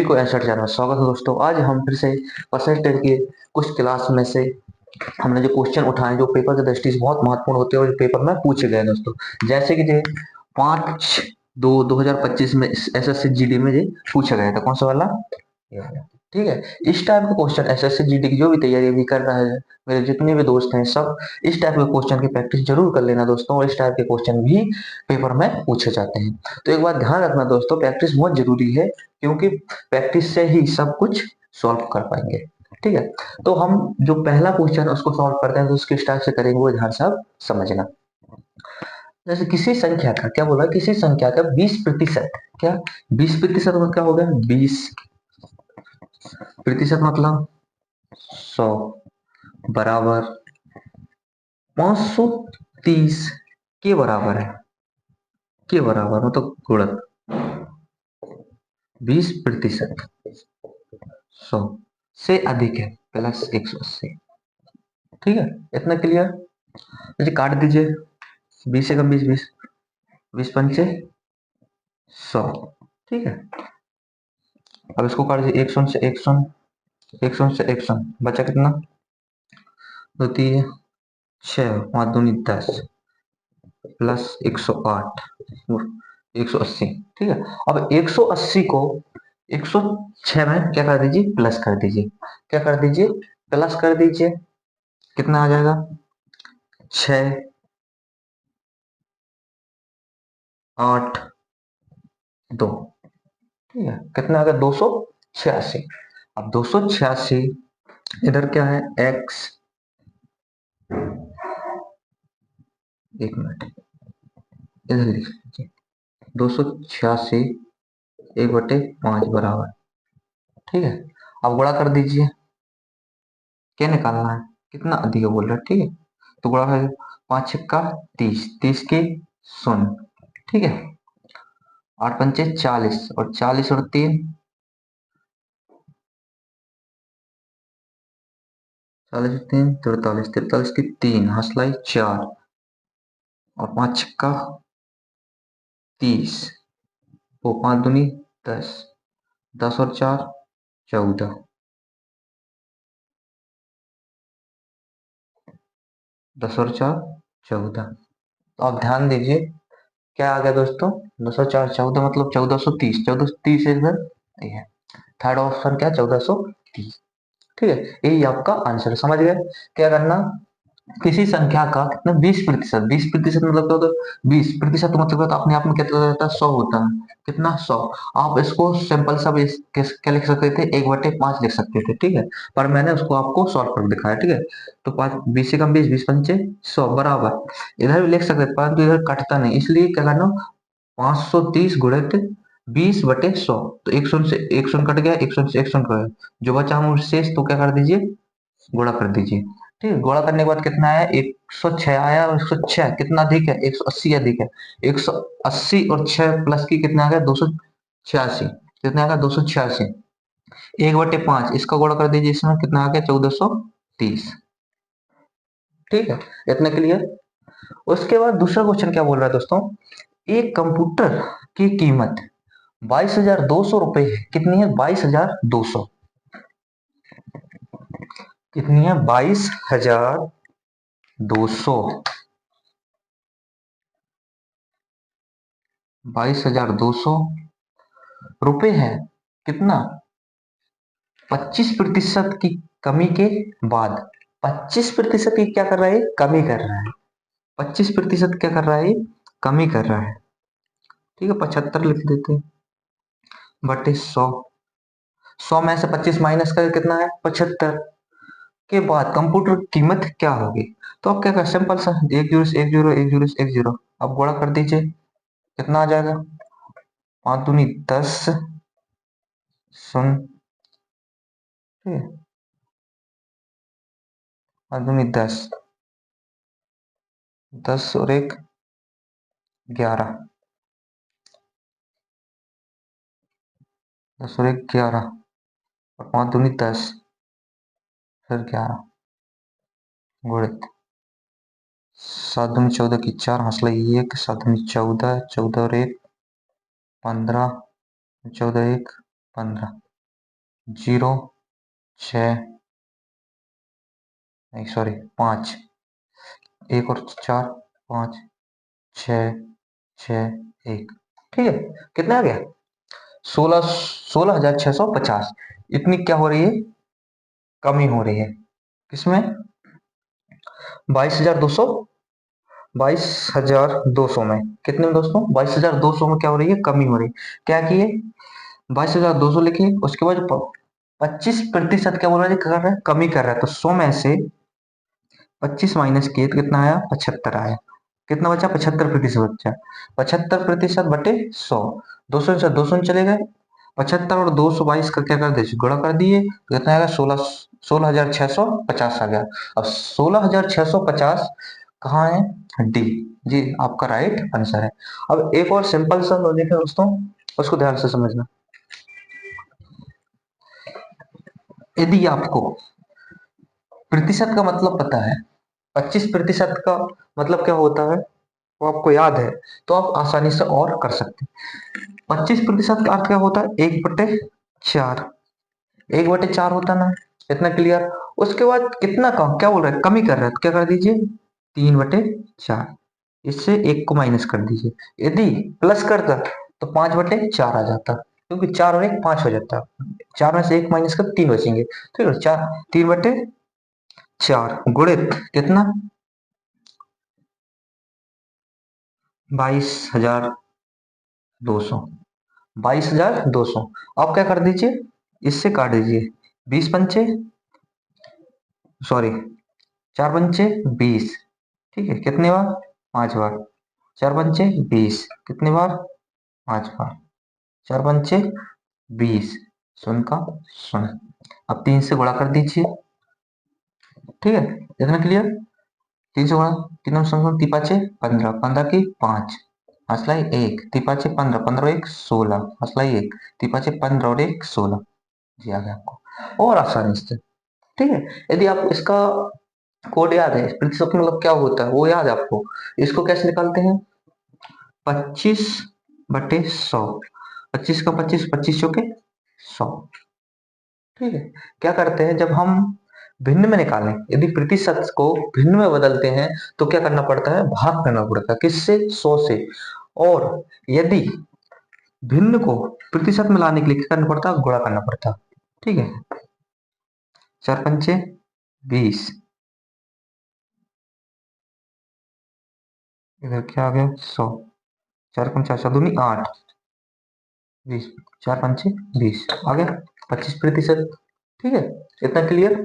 को 61 में स्वागत है दोस्तों। आज हम फिर से परसेंट टेन के कुछ क्लास में से हमने जो क्वेश्चन उठाए जो पेपर की दृष्टि से बहुत महत्वपूर्ण होते हैं और जो पेपर में पूछे गए दोस्तों, जैसे कि जो 5/2/2025 में एसएससी जीडी में जो पूछा गया था, कौन सा वाला, ये वाला। ठीक है, इस टाइप के क्वेश्चन एसएससी जीडी की जो भी तैयारी भी कर रहा है, मेरे जितने भी दोस्त हैं सब इस टाइप के क्वेश्चन की प्रैक्टिस जरूर कर लेना दोस्तों, और इस टाइप के क्वेश्चन भी पेपर में पूछे जाते हैं। तो एक बात ध्यान रखना दोस्तों, प्रैक्टिस बहुत जरूरी है, क्योंकि प्रैक्टिस से ही सब कुछ सॉल्व कर पाएंगे। ठीक है, तो हम जो पहला क्वेश्चन है उसको सॉल्व करते हैं, तो उसके स्टाइल से करेंगे, वो ध्यान से आप समझना। जैसे किसी संख्या का क्या बोला, किसी संख्या का 20%, क्या 20% मतलब क्या हो गया, 20% मतलब 100 बराबर 530 के बराबर है, के बराबर मतलब गुणक 20% 100 से अधिक है प्लस 180। ठीक है, इतना क्लियर। मुझे काट दीजिए, 20 से कम 20, 20, 20 पंचे 100। ठीक है, अब इसको काट दीजिए, 100 से 100, 100 से 100 बचा कितना, 2 3 6, 5 दूनी 10 प्लस 108, 180। ठीक है, अब 180 को 106 में क्या कर दीजिए, प्लस कर दीजिए, क्या कर दीजिए, प्लस कर दीजिए। कितना आ जाएगा, 6 8 2। ठीक है, कितना आ गया, 286। अब 286 इधर क्या है, एक्स, एक मिनट इधर लिख लीजिए, 286 1/5 बराबर। ठीक है, अब गुणा कर दीजिए, क्या निकालना है, कितना अधिक है बोल रहा है। ठीक है, तो गुणा है, 5 छक्का 30, 30 के 0। ठीक है, 8 पंचे 40, और 40 और 3, 40 और 3 43, 43 की 3 हंसलाई 4, और 5 छक्का 30, वो 5 दूनी 10, 10 और 4 14, 10 और 4 14। तो आप ध्यान दीजिए, क्या आ गया दोस्तों, 10 और 4 14 मतलब 1430, 1430 इधर ये है, थर्ड ऑप्शन क्या, 1430। ठीक है, यही आपका आंसर, समझ गए। क्या करना, किसी संख्या का कितना, 20%, 20% मतलब क्या होता है, 20% मतलब तो अपने आप में कितना रहता है, 100 होता है। कितना, 100। आप इसको सिंपल सा क्या लिख सकते थे, 1/5 लिख सकते थे। ठीक है, पर मैंने उसको आपको सॉल्व कर दिखाया। ठीक है, तो 5, 20 से कम 20, 20 पंचे 100 बराबर, इधर भी लिख सकते थे परंतु इधर कटता नहीं, इसलिए क्या करना, 530 गुणित 20/100। तो 100 से 100 कट गया, 100 से 100 कट गया, जो बचा हम शेष, तो क्या कर दीजिए, गुणा कर दीजिए। ठीक है, गुणा करने के बाद कितना आया, 106 आया, और 106 कितना अधिक है, 180 अधिक है। 180 और 6 प्लस की कितना आ गया, 286। कितना आ गया, 286। 1/5 इसका गुणा कर दीजिए, इसमें कितना आ गया, 1430। ठीक है, इतना क्लियर। उसके बाद दूसरा क्वेश्चन क्या बोल रहा है दोस्तों, एक कंप्यूटर की कीमत 22,200 रुपए है। कितनी है, 22,200। कितनी है, 22,200, 22,200 रुपए है। कितना, 25% की कमी के बाद, 25% की क्या कर रहा है, कमी कर रहा है। 25% क्या कर रहा है, कमी कर रहा है। ठीक है, 75 लिख देते हैं, बटे 100। 100 में से 25 माइनस कर कितना है, 75 के बाद कंप्यूटर की कीमत क्या होगी। तो आप क्या कर, सिंपल सा, एक जीरो से एक जीरो, एक जीरो से एक जीरो, अब गुणा कर दीजिए, कितना आ जाएगा, 5 दूनी 10 शून्य। ठीक है, 5 दूनी 10, 10 और 1 11, 10 और 1 11, और 5 दूनी 10, फिर 11 गुणित 7 दूनी 14 की 4 हंसला 1, 7 दूनी 14, 14 और 1 15, 14 1 15। 0, 6, नहीं सॉरी 5, एक और 4, 5, 6, 6, 1। ठीक है, कितना आ गया? 16,650। इतनी क्या हो रही है? कमी हो रही है किसमें? 22,200, 22,200 में। कितने में दोस्तों? 22,200 में क्या हो रही है? कमी हो रही है। क्या की है? 22,200 लिखिए, उसके बाद 25% क्या बोल रहा है? कर रहा है, कमी कर रहा है। तो 100 में से 25 माइनस किए तो कितना आया? 75 आया। कितना बचा? 75% बचा। 75% बटे 100, 200 से 200 चले गए। 75 और 222 का क्या कर दिए? गुणा कर दिए तो कितना आएगा? 16,650 आ गया। अब 16,650 कहाँ है? डी। जी आपका राइट आंसर है। अब एक और सिंपल सा लॉजिक है दोस्तों, उसको ध्यान से समझना। यदि आपको प्रतिशत का मतलब पता है, 25% का मतलब क्या होता है वो आपको याद है, तो आप आसानी से और कर सकते हैं। 25% का अर्थ क्या होता है? 1/4। 1/4 होता ना, इतना क्लियर। उसके बाद कितना कम, क्या बोल रहा है? कमी कर रहा है, तो क्या कर दीजिए? 3/4। इससे एक को माइनस कर दीजिए। यदि प्लस करता तो 5/4 आ जाता, क्योंकि 4 और 1 5 हो जाता। 4 में से 1 माइनस कर 3 बचेंगे। ठीक है, 4, 3/4 गुणित कितना? 22,200। 22,200। अब क्या कर दीजिए? इससे काट दीजिए। 20 पंचे, सॉरी 4 पंचे 20। ठीक है, कितने बार? 5 बार। 4 पंचे 20, कितने बार? 5 बार। 4 पंचे 20, शून्य का शून्य। अब 3 से गुणा कर दीजिए। ठीक है, इतना क्लियर? 3 से गुणा, तीन शून्य, 3 5 15, 15 की 5, हंसलाई 1, 3 5 15, 15 और 1 16, हंसलाई 1, 3 5 15 और 1 16। जी आ गया आपको और आसानी से। ठीक है, यदि आप इसका कोड याद है, प्रतिशत मतलब क्या होता है वो याद है आपको, इसको कैसे निकालते हैं? 25/100। 25 का 25, 25 चौके 100। ठीक है, क्या करते हैं जब हम भिन्न में निकालें, यदि प्रतिशत को भिन्न में बदलते हैं तो क्या करना पड़ता है? भाग करना पड़ता है। किससे? 100 से। और यदि भिन्न को प्रतिशत में लाने के लिए क्या करना पड़ता है? गुणा करना पड़ता है। ठीक है, 4 पंचे 20, इधर क्या आ गया? 100। 4 पंचा 7 दूनी 8, 20, 4 पंचे 20 आ गया 25%। ठीक है, इतना क्लियर?